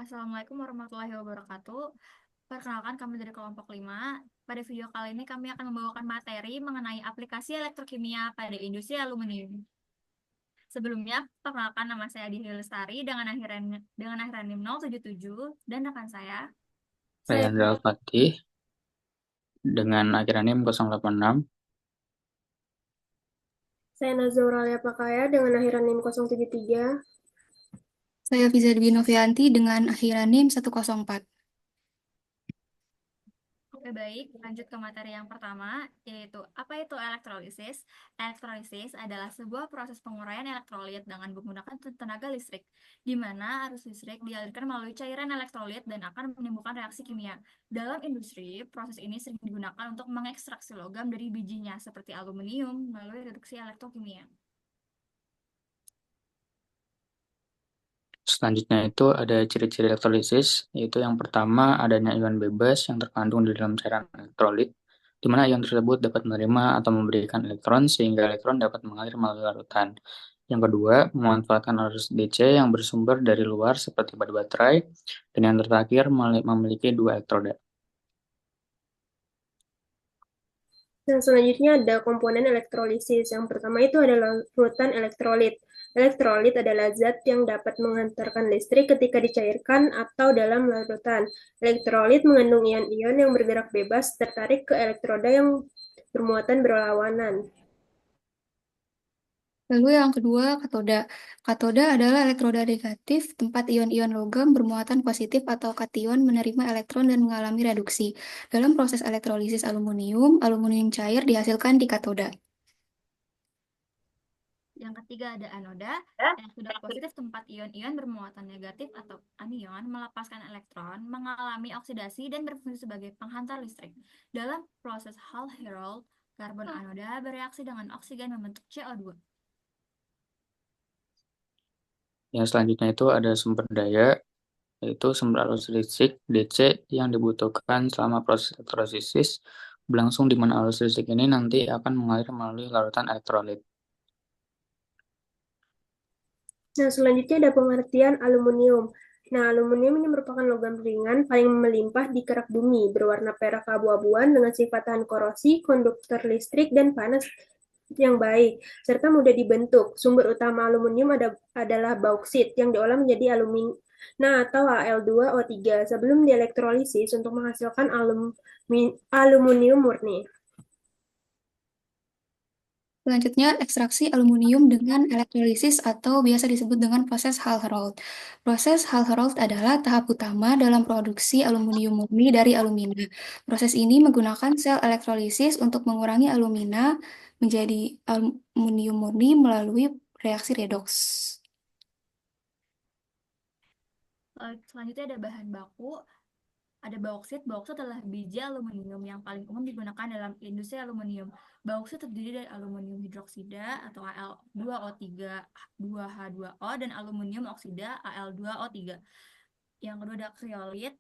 Assalamualaikum warahmatullahi wabarakatuh. Perkenalkan kami dari kelompok 5. Pada video kali ini kami akan membawakan materi mengenai aplikasi elektrokimia pada industri aluminium. Sebelumnya, perkenalkan nama saya Dini Lestari dengan akhiran NIM 077 dan rekan saya Saya Andra Fatih dengan akhiran NIM 086. Saya Nazura Pakaya dengan akhiran NIM 073. Saya Fiza Dwi Novianti dengan akhiran NIM 104. Oke, baik, lanjut ke materi yang pertama, yaitu apa itu elektrolisis? Elektrolisis adalah sebuah proses penguraian elektrolit dengan menggunakan tenaga listrik, di mana arus listrik dialirkan melalui cairan elektrolit dan akan menimbulkan reaksi kimia. Dalam industri, proses ini sering digunakan untuk mengekstraksi logam dari bijinya, seperti aluminium, melalui reduksi elektrokimia. Selanjutnya itu ada ciri-ciri elektrolisis, yaitu yang pertama adanya ion bebas yang terkandung di dalam cairan elektrolit, di mana ion tersebut dapat menerima atau memberikan elektron sehingga elektron dapat mengalir melalui larutan. Yang kedua, memanfaatkan arus DC yang bersumber dari luar seperti pada baterai, dan yang terakhir memiliki dua elektroda. Dan selanjutnya ada komponen elektrolisis. Yang pertama itu adalah larutan elektrolit. Elektrolit adalah zat yang dapat menghantarkan listrik ketika dicairkan atau dalam larutan. Elektrolit mengandung ion-ion yang bergerak bebas tertarik ke elektroda yang bermuatan berlawanan. Lalu yang kedua, katoda. Katoda adalah elektroda negatif, tempat ion-ion logam bermuatan positif atau kation menerima elektron dan mengalami reduksi. Dalam proses elektrolisis aluminium, aluminium cair dihasilkan di katoda. Yang ketiga ada anoda. Elektroda positif tempat ion-ion bermuatan negatif atau anion melepaskan elektron, mengalami oksidasi dan berfungsi sebagai penghantar listrik. Dalam proses Hall-Héroult, karbon anoda bereaksi dengan oksigen membentuk CO2. Yang selanjutnya itu ada sumber daya, yaitu sumber arus listrik DC yang dibutuhkan selama proses elektrolisis berlangsung di mana arus listrik ini nanti akan mengalir melalui larutan elektrolit. Nah, selanjutnya ada pengertian aluminium. Nah, aluminium ini merupakan logam ringan paling melimpah di kerak bumi, berwarna perak keabu-abuan dengan sifat tahan korosi, konduktor listrik, dan panas yang baik, serta mudah dibentuk. Sumber utama aluminium adalah bauksit yang diolah menjadi alumina atau Al2O3 sebelum dielektrolisis untuk menghasilkan aluminium murni. Selanjutnya, ekstraksi aluminium dengan elektrolisis atau biasa disebut dengan proses Hall-Héroult. Proses Hall-Héroult adalah tahap utama dalam produksi aluminium murni dari alumina. Proses ini menggunakan sel elektrolisis untuk mengurangi alumina menjadi aluminium murni melalui reaksi redoks. Selanjutnya ada bahan baku. Ada bauksit. Bauksit adalah biji aluminium yang paling umum digunakan dalam industri aluminium. Bauksit terdiri dari aluminium hidroksida atau Al2O3, 2H2O, dan aluminium oksida Al2O3. Yang kedua ada kriolit.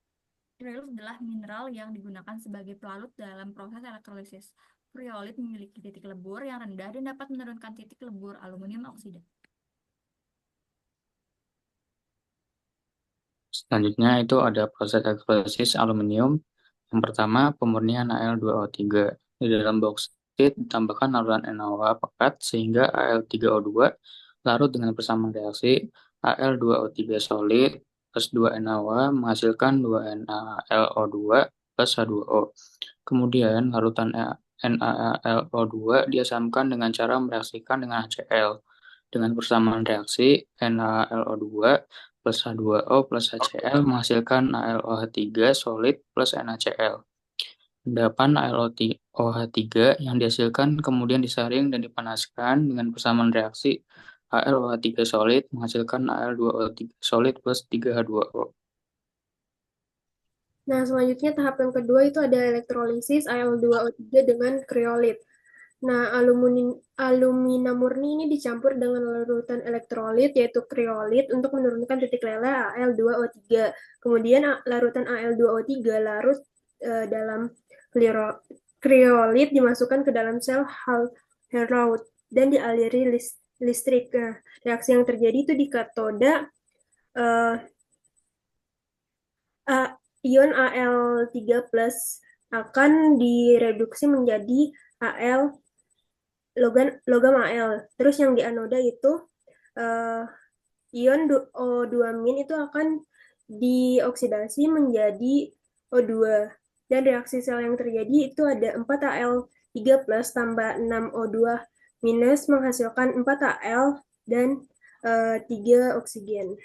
Kriolit adalah mineral yang digunakan sebagai pelarut dalam proses elektrolisis. Kriolit memiliki titik lebur yang rendah dan dapat menurunkan titik lebur aluminium oksida. Selanjutnya itu ada proses elektrolisis aluminium. Yang pertama, pemurnian Al2O3. Di dalam bauksit ditambahkan larutan NaOH pekat sehingga Al3O2 larut dengan persamaan reaksi Al2O3 solid plus 2 NaOH menghasilkan 2 NaLO2 plus H2O. Kemudian larutan NaLO2 diasamkan dengan cara mereaksikan dengan HCl. Dengan persamaan reaksi NaLO2 plus H2O plus HCl menghasilkan AlOH3 solid plus NaCl. Endapan AlOH3 yang dihasilkan kemudian disaring dan dipanaskan dengan persamaan reaksi AlOH3 solid menghasilkan Al2O3 solid plus 3H2O. Nah, selanjutnya tahap yang kedua itu ada elektrolisis Al2O3 dengan kriolit. Nah, alumina murni ini dicampur dengan larutan elektrolit yaitu kriolit untuk menurunkan titik leleh Al2O3. Kemudian larutan Al2O3 larut dalam kriolit dimasukkan ke dalam sel Hall-Héroult dan dialiri listrik. Nah, reaksi yang terjadi itu di katoda Ion Al3 plus akan direduksi menjadi Al logam Al. Terus yang di anoda itu uh, ion O2- itu akan dioksidasi menjadi O2. Dan reaksi sel yang terjadi itu ada 4 Al3 plus tambah 6 O2 minus menghasilkan 4 Al dan 3 oksigen.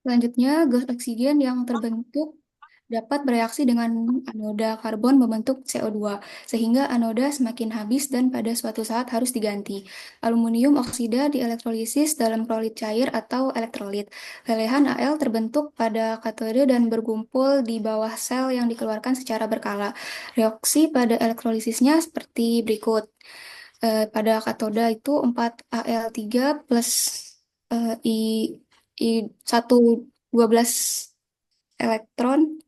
Selanjutnya, gas oksigen yang terbentuk dapat bereaksi dengan anoda karbon membentuk CO2, sehingga anoda semakin habis dan pada suatu saat harus diganti. Aluminium oksida dielektrolisis dalam klorid cair atau elektrolit. Lelehan Al terbentuk pada katode dan berkumpul di bawah sel yang dikeluarkan secara berkala. Reaksi pada elektrolisisnya seperti berikut. Pada katoda itu 4 Al3 plus I, I 12 elektron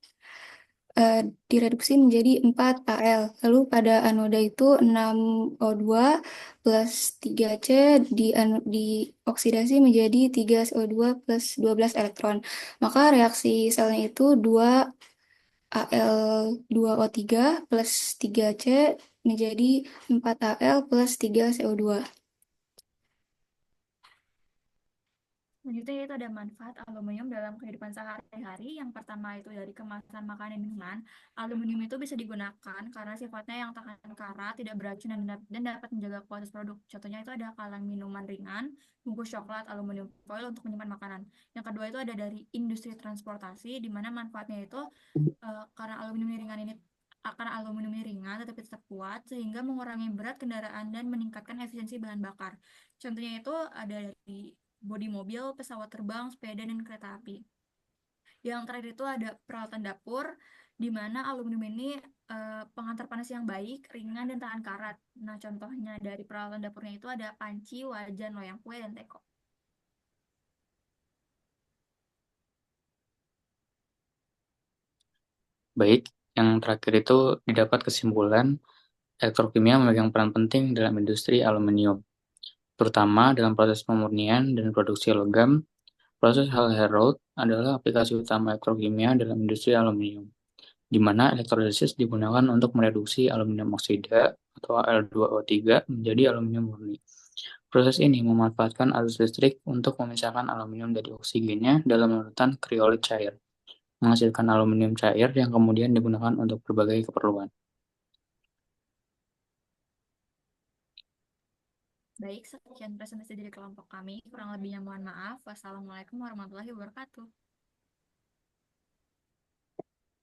direduksi menjadi 4 Al. Lalu pada anoda itu 6O2 plus 3C dioksidasi menjadi 3CO2 plus 12 elektron. Maka reaksi selnya itu 2Al2O3 plus 3C menjadi 4Al plus 3CO2. Selanjutnya itu ada manfaat aluminium dalam kehidupan sehari-hari. Yang pertama itu dari kemasan makanan dan minuman. Aluminium itu bisa digunakan karena sifatnya yang tahan karat, tidak beracun dan dapat menjaga kualitas produk. Contohnya itu ada kaleng minuman ringan, bungkus coklat, aluminium foil untuk menyimpan makanan. Yang kedua itu ada dari industri transportasi, di mana manfaatnya itu karena aluminium ini ringan tetapi tetap kuat sehingga mengurangi berat kendaraan dan meningkatkan efisiensi bahan bakar. Contohnya itu ada dari bodi mobil, pesawat terbang, sepeda, dan kereta api. Yang terakhir itu ada peralatan dapur, di mana aluminium ini pengantar panas yang baik, ringan, dan tahan karat. Nah, contohnya dari peralatan dapurnya itu ada panci, wajan, loyang kue, dan teko. Baik, yang terakhir itu didapat kesimpulan elektrokimia memegang peran penting dalam industri aluminium, terutama dalam proses pemurnian dan produksi logam. Proses Hall-Héroult adalah aplikasi utama elektrokimia dalam industri aluminium, di mana elektrolisis digunakan untuk mereduksi aluminium oksida atau Al2O3 menjadi aluminium murni. Proses ini memanfaatkan arus listrik untuk memisahkan aluminium dari oksigennya dalam larutan kriolit cair, menghasilkan aluminium cair yang kemudian digunakan untuk berbagai keperluan. Baik, sekian presentasi dari kelompok kami. Kurang lebihnya mohon maaf. Wassalamualaikum warahmatullahi wabarakatuh.